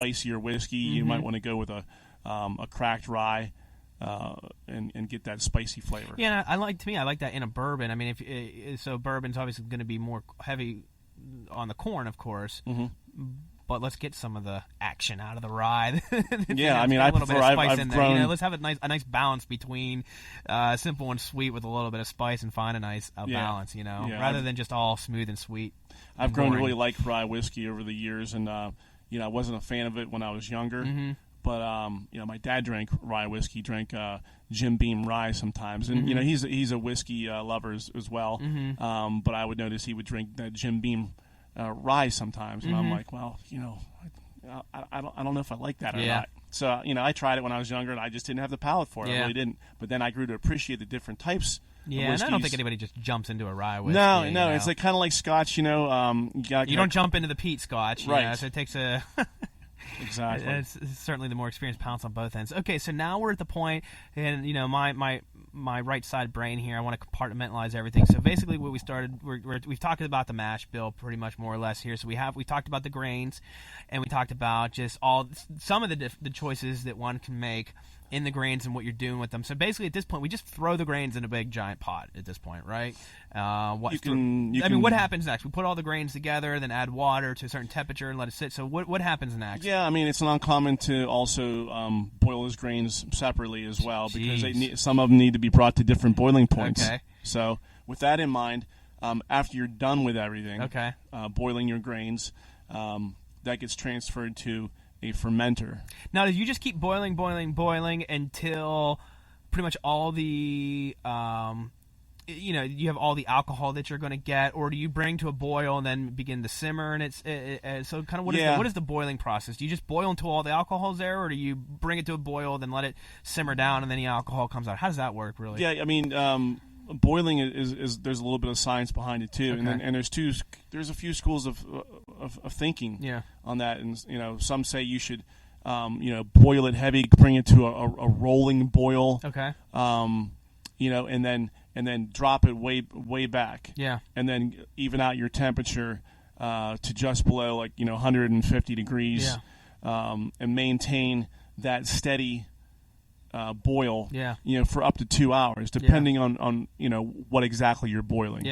spicier whiskey, you might want to go with a cracked rye. And get that spicy flavor. Yeah, I like that in a bourbon. I mean, so bourbon's obviously going to be more heavy on the corn, of course. Mm-hmm. But let's get some of the action out of the rye. Yeah, I mean, a little bit of spice in there. grown. Let's have a nice balance between simple and sweet with a little bit of spice, and find a nice balance. Rather than just all smooth and sweet. I've grown to really like rye whiskey over the years, and I wasn't a fan of it when I was younger. Mm-hmm. But my dad drank rye whiskey, drank Jim Beam rye sometimes, and he's a whiskey lover as well. Mm-hmm. But I would notice he would drink that Jim Beam rye sometimes, and I'm like, well, I don't know if I like that or not. So I tried it when I was younger, and I just didn't have the palate for it. I really didn't. But then I grew to appreciate the different types. Yeah, and I don't think anybody just jumps into a rye whiskey. No, it's like kind of like Scotch. You don't jump into the peat Scotch, right? So it takes a. Exactly. It's certainly the more experienced pounce on both ends. Okay, so now we're at the point, and my right side brain here, I want to compartmentalize everything. So basically, what we started, we've talked about the mash bill pretty much more or less here. So we talked about the grains, and we talked about just some of the choices that one can make in the grains and what you're doing with them. So basically, at this point, we just throw the grains in a big giant pot. At this point, right? What happens next? We put all the grains together, then add water to a certain temperature and let it sit. So what happens next? Yeah, I mean, it's not uncommon to also boil those grains separately as well, because some of them need to be brought to different boiling points. Okay. So with that in mind, after you're done with everything, boiling your grains, that gets transferred to a fermenter. Now, do you just keep boiling until pretty much all the you have all the alcohol that you're going to get, or do you bring to a boil and then begin to simmer? And so kind of what is the boiling process? Do you just boil until all the alcohol's there, or do you bring it to a boil, then let it simmer down, and then the alcohol comes out? How does that work, really? Yeah, I mean, boiling is there's a little bit of science behind it too, and there's a few schools of thinking on that, and some say you should boil it heavy, bring it to a rolling boil, and then drop it way back, and then even out your temperature to just below 150 degrees, and maintain that steady boil, for up to 2 hours, depending on what exactly you're boiling.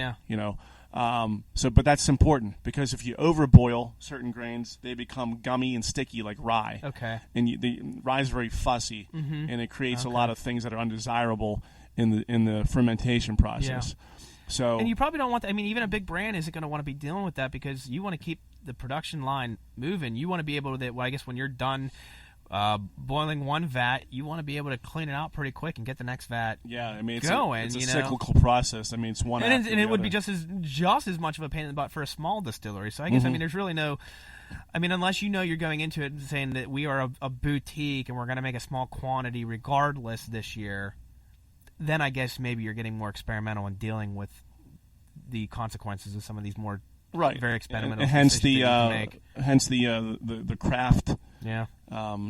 But that's important, because if you overboil certain grains, they become gummy and sticky like rye. Okay. And the rye is very fussy, and it creates a lot of things that are undesirable in the fermentation process. So, and you probably don't want that. I mean, even a big brand isn't going to want to be dealing with that, because you want to keep the production line moving. You want to be able to, I guess when you're done boiling one vat, you want to be able to clean it out pretty quick and get the next vat it's going. It's a cyclical process. I mean, it's one and it would other. be just as much of a pain in the butt for a small distillery. So I guess, I mean, there's really no... I mean, unless you're going into it saying that we are a boutique and we're going to make a small quantity regardless this year, then I guess maybe you're getting more experimental and dealing with the consequences of some of these more very experimental decisions hence the craft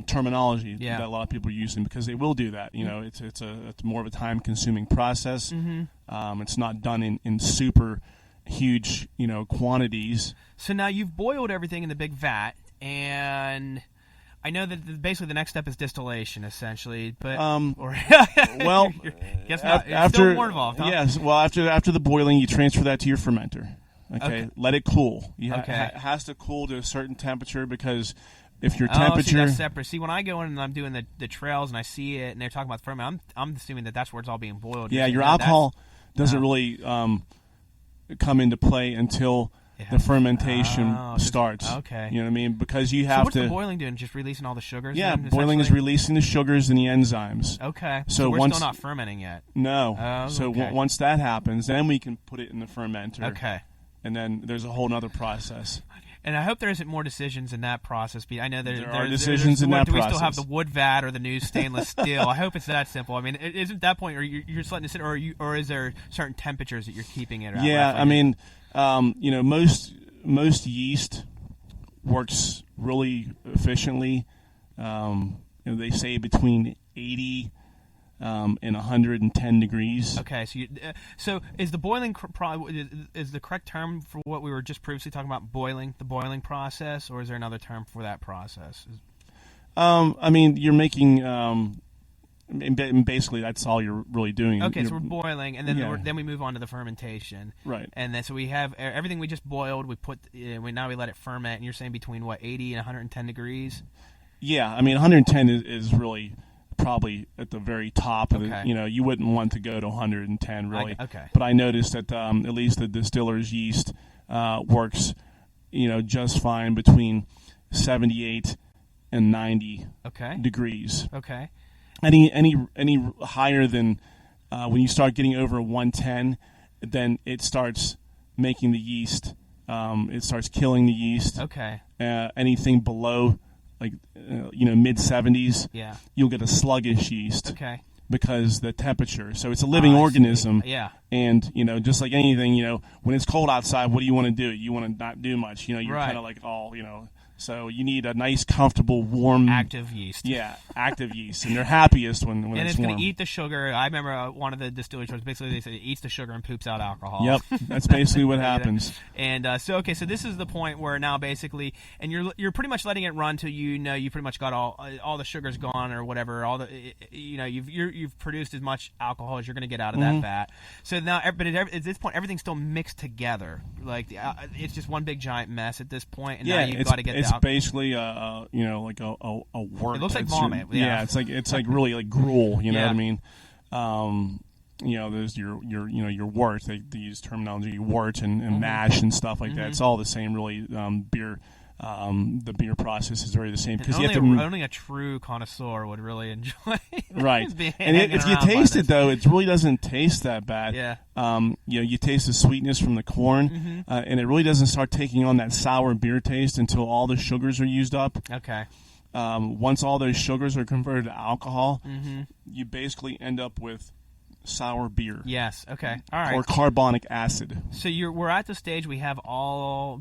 terminology that a lot of people are using, because they will do that. It's more of a time consuming process. It's not done in super huge quantities. So now you've boiled everything in the big vat, and I know that basically the next step is distillation, essentially. But well, guess not. It's still more involved, huh? Yes. Well, after the boiling, you transfer that to your fermenter. Okay. Let it cool. It has to cool to a certain temperature, because if your temperature... that's separate. See, when I go in and I'm doing the trails and I see it and they're talking about ferment, I'm assuming that's where it's all being boiled. Yeah, your alcohol doesn't really come into play until the fermentation starts. Okay. You know what I mean? Because you have what's the boiling doing? Just releasing all the sugars? Yeah, boiling is releasing the sugars and the enzymes. Okay. So we're still not fermenting yet? No. Once that happens, then we can put it in the fermenter. Okay. And then there's a whole other process. And I hope there isn't more decisions in that process. I know there are decisions in that process. Do we still have the wood vat or the new stainless steel? I hope it's that simple. I mean, isn't that point, or you're just letting it sit, or is there certain temperatures that you're keeping it at? Yeah, I mean, most yeast works really efficiently. They say between 80 and 110 degrees. Okay, so is the boiling is the correct term for what we were just previously talking about, boiling, the boiling process, or is there another term for that process? I mean, you're making. And basically, that's all you're really doing. Okay, so we're boiling, and then Yeah. then we move on to the fermentation. Right. And then so we have everything we just boiled. We put now we let it ferment. And you're saying between what 80 and 110 degrees. Yeah, I mean, 110 is really probably at the very top of Okay. it. You wouldn't want to go to 110 really. Okay. But I noticed that at least the distiller's yeast works, just fine between 78 and 90 Okay. degrees. Okay. Any higher than when you start getting over 110, then it starts making the yeast. It starts killing the yeast. Okay. Anything below, like mid 70s, Yeah. you'll get a sluggish yeast Okay. because the temperature. So it's a living I see. organism. Yeah. And just like anything, when it's cold outside, what do you want to do? You want to not do much. You're Right. kind of like all. So you need a nice, comfortable, warm, Active yeast. Yeah, active yeast, and they're happiest when And it's it's going warm. to eat the sugar. I remember one of the distilleries basically they said it eats the sugar and poops out alcohol. Yep, that's basically what happens. And so this is the point where now basically, and you're pretty much letting it run till you pretty much got all the sugar's gone or whatever. All the you've produced as much alcohol as you're going to get out of Mm-hmm. that vat. So now, but at this point, everything's still mixed together. Like it's just one big giant mess at this point. And Yeah, now you've got to get it's the alcohol. basically like a wort. It looks like It's vomit, your- yeah. it's like really like gruel. You know Yeah. what I mean? There's your wort. They use terminology wort and mash and stuff like that. It's all the same, really. Beer. The beer process is very the same because you have to. Only a true connoisseur would really enjoy. Right, being and hanging if you around by taste it this. though, it really doesn't taste that bad. Yeah. You taste the sweetness from the corn, Mm-hmm. and it really doesn't start taking on that sour beer taste until all the sugars are used up. Okay. Once all those sugars are converted to alcohol, Mm-hmm. you basically end up with sour beer Yes. Okay. All right. or carbonic acid. So we're at the stage we have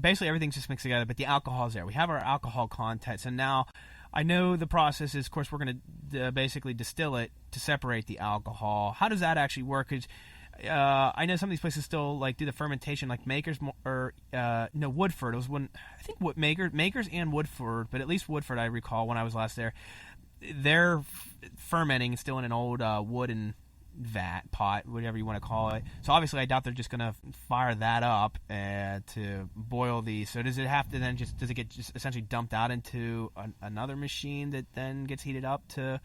basically everything's just mixed together, but the alcohol's there. We have our alcohol content. So now I know the process is, of course, we're going to basically distill it to separate the alcohol. How does that actually work? 'Cause, I know some of these places still like do the fermentation, like Makers Woodford. It was when I think Makers and Woodford, but at least Woodford I recall when I was last there. They're fermenting still in an old wooden vat, pot, whatever you want to call it. So obviously I doubt they're just going to fire that up to boil these. So does it have to then does it get just essentially dumped out into another machine that then gets heated up to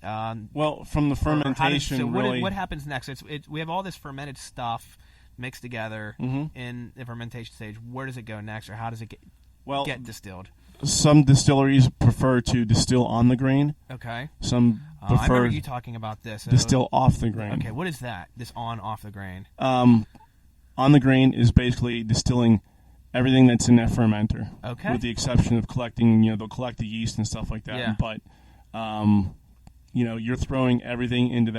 Well, from the fermentation, really. what happens next? We have all this fermented stuff mixed together in the fermentation stage. Where does it go next, or how does it get distilled? Some distilleries prefer to distill on the grain. Okay. Some I prefer remember you talking about this. distill off the grain. Okay, what is that? This off the grain? On the grain is basically distilling everything that's in that fermenter. Okay. With the exception of collecting, they'll collect the yeast and stuff like that. Yeah. But, you're throwing everything into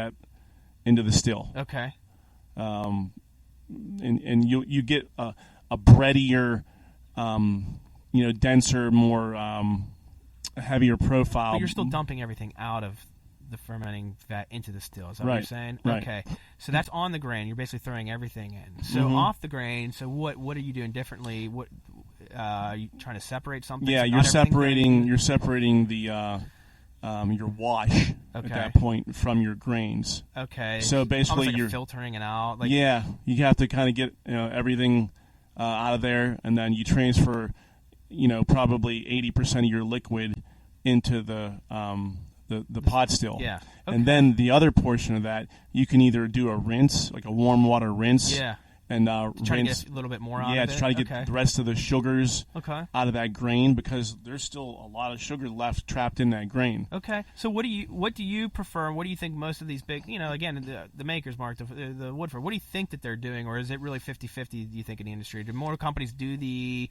the still. Okay. And you get a breadier, denser, more heavier profile. But you're still dumping everything out of the fermenting vat into the still. Is that what Right, you're saying? right. Okay. So that's on the grain. You're basically throwing everything in. So off the grain. So what are you doing differently? What are you trying to separate something? Yeah, So you're not everything's separating. grain? You're separating the your wash at Okay. that point from your grains. Okay. So basically, almost like you're filtering it out. Like, yeah, you have to kind of get everything out of there, and then you transfer, probably 80% of your liquid into the pot still. Yeah. And then the other portion of that, you can either do a rinse, like a warm water rinse. Yeah. And Try to rinse. get a little bit more out Yeah, of it. to try to get the rest of the sugars Okay. out of that grain, because there's still a lot of sugar left trapped in that grain. Okay, so what do you prefer? What do you think most of these big, again, the Makers Mark, the Woodford, what do you think that they're doing, or is it really 50-50, do you think, in the industry? Do more companies do the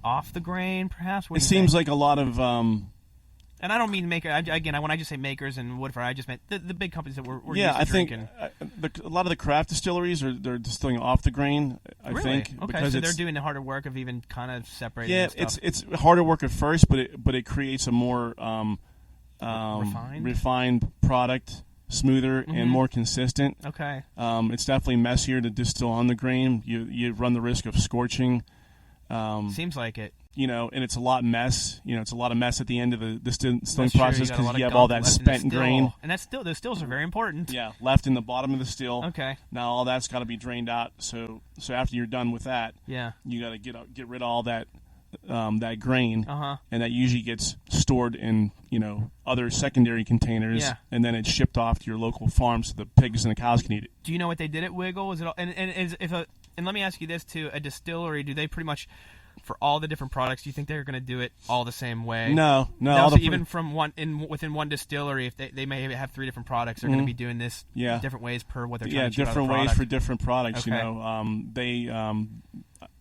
off the grain, perhaps? What It do you seems think? like a lot of And I don't mean Maker. Again, when I just say Makers and Woodford, I just meant the big companies that we're yeah. used to I think drinking. a lot of the craft distilleries they're distilling off the grain. I Really? think Okay, because so it's, they're doing the harder work of even kind of separating. yeah, stuff. it's harder work at first, but it creates a more refined product, smoother and more consistent. Okay. It's definitely messier to distill on the grain. You run the risk of scorching. Seems like it. and it's a lot mess. It's a lot of mess at the end of the distilling That's true. process got a lot because you of have all gunk that left in the spent still. grain. And that's still those stills are very important. Yeah, left in the bottom of the still. Okay. Now all that's got to be drained out. So after you're done with that, Yeah. you got to get rid of all that that grain, Uh-huh. and that usually gets stored in other secondary containers, Yeah. and then it's shipped off to your local farm so the pigs and the cows can eat it. Do you know what they did at Wiggle? Is it all, and let me ask you this too: a distillery, do they pretty much for all the different products? Do you think they're going to do it all the same way? No. No, all so the even from within one distillery, if they may have 3 different products, they're going to be doing this different ways per what they're trying to achieve different out of the ways product. for different products. Okay.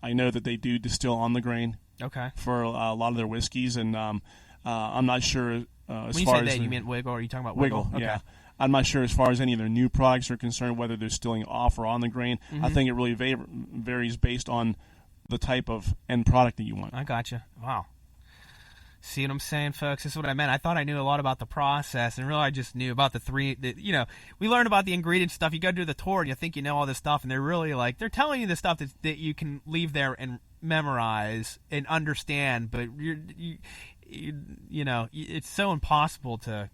I know that they do distill on the grain Okay. for a lot of their whiskeys, and I'm not sure as When you far say as they, you mean Wiggle? Or are you talking about Wiggle? Wiggle. Okay. Yeah. I'm not sure as far as any of their new products are concerned whether they're distilling off or on the grain. I think it really varies based on the type of end product that you want. I gotcha. Wow. See what I'm saying, folks? This is what I meant. I thought I knew a lot about the process, and really I just knew about the 3. We learn about the ingredient stuff. You go do the tour, and you think you know all this stuff, and they're really they're telling you the stuff that you can leave there and memorize and understand, but it's so impossible to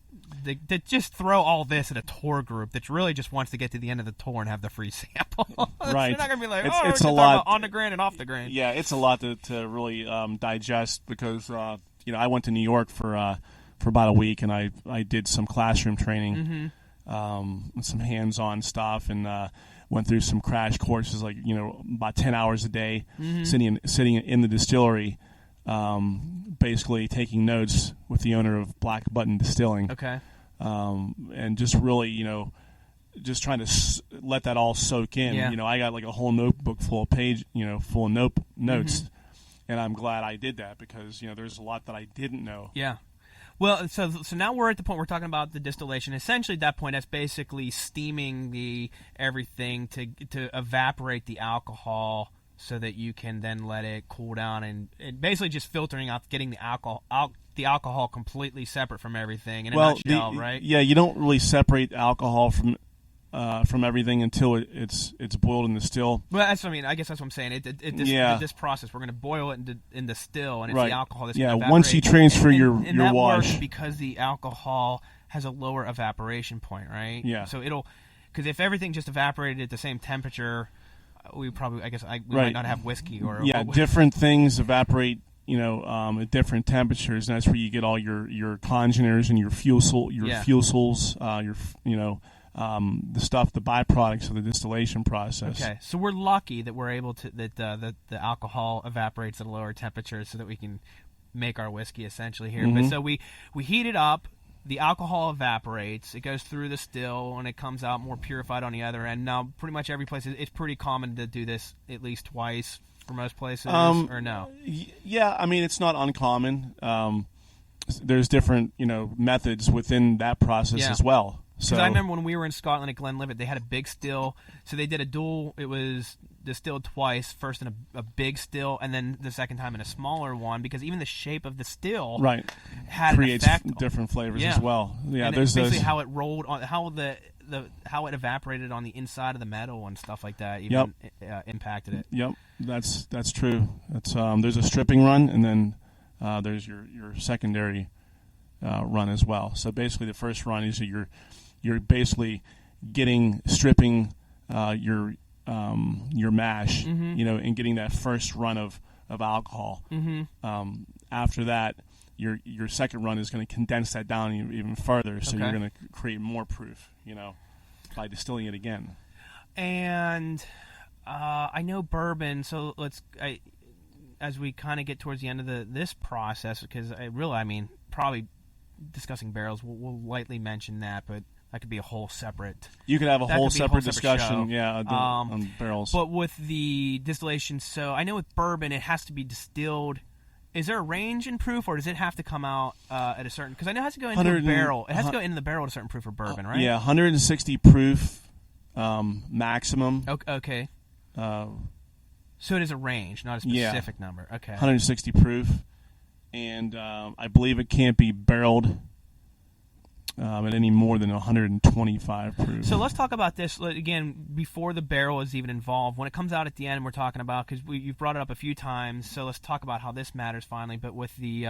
just throw all this at a tour group that really just wants to get to the end of the tour and have the free sample. Right. They're not going to be like, It's we're a lot on the grain and off the grain. Yeah, it's a lot to really digest because I went to New York for about a week, and I did some classroom training, some hands-on stuff, and went through some crash courses, about 10 hours a day, sitting in the distillery, basically taking notes with the owner of Black Button Distilling. Okay. And just really, just trying to let that all soak in. Yeah. I got a whole notebook full of notes. And I'm glad I did that because, there's a lot that I didn't know. Yeah. Well, so now we're at the point we're talking about the distillation. Essentially, at that point, that's basically steaming the everything to evaporate the alcohol so that you can then let it cool down and basically just filtering out, getting the alcohol completely separate from everything in a nutshell, right? Yeah, you don't really separate alcohol from everything until it's boiled in the still. Well, that's what I mean. I guess that's what I'm saying. This process, we're going to boil it in the still, and it's the alcohol that's going to evaporate. Once you transfer your that wash, works because the alcohol has a lower evaporation point, right? Yeah. So because if everything just evaporated at the same temperature, we probably, we might not have whiskey or different things evaporate. At different temperatures, and that's where you get all your congeners and your fuel sols, the stuff, the byproducts of the distillation process. Okay, so we're lucky that we're able to that the alcohol evaporates at a lower temperature, so that we can make our whiskey essentially here. But so we heat it up, the alcohol evaporates, it goes through the still, and it comes out more purified on the other end. Now, pretty much every place, it's pretty common to do this at least twice for most places, or no? Yeah, I mean it's not uncommon. There's different methods within that process as well. Because I remember when we were in Scotland at Glenlivet, they had a big still. So they did a dual. It was distilled twice, first in a big still, and then the second time in a smaller one. Because even the shape of the still had creates an effect. different flavors as well. Yeah, and there's basically how it rolled on, how it evaporated on the inside of the metal and stuff like that. Even impacted it. Yep, that's true. That's there's a stripping run, and then there's your secondary run as well. So basically, the first run is you're basically stripping your mash, and getting that first run of alcohol. After that, your second run is going to condense that down even further, so you're going to create more proof, by distilling it again. And I know bourbon, so as we kind of get towards the end of this process, because probably discussing barrels, we'll lightly mention that, but that could be a whole separate. You could have a whole separate discussion, show. On barrels. But with the distillation, so I know with bourbon, it has to be distilled. Is there a range in proof, or does it have to come out at a certain? Because I know it has to go into a barrel. It has to go into the barrel at a certain proof for bourbon, right? Yeah, 160 proof maximum. Okay. So it is a range, not a specific number. Okay. 160 proof, and I believe it can't be barreled at any more than 125 proof. So let's talk about this again before the barrel is even involved. When it comes out at the end, we're talking about, because you've brought it up a few times. So let's talk about how this matters finally. But with the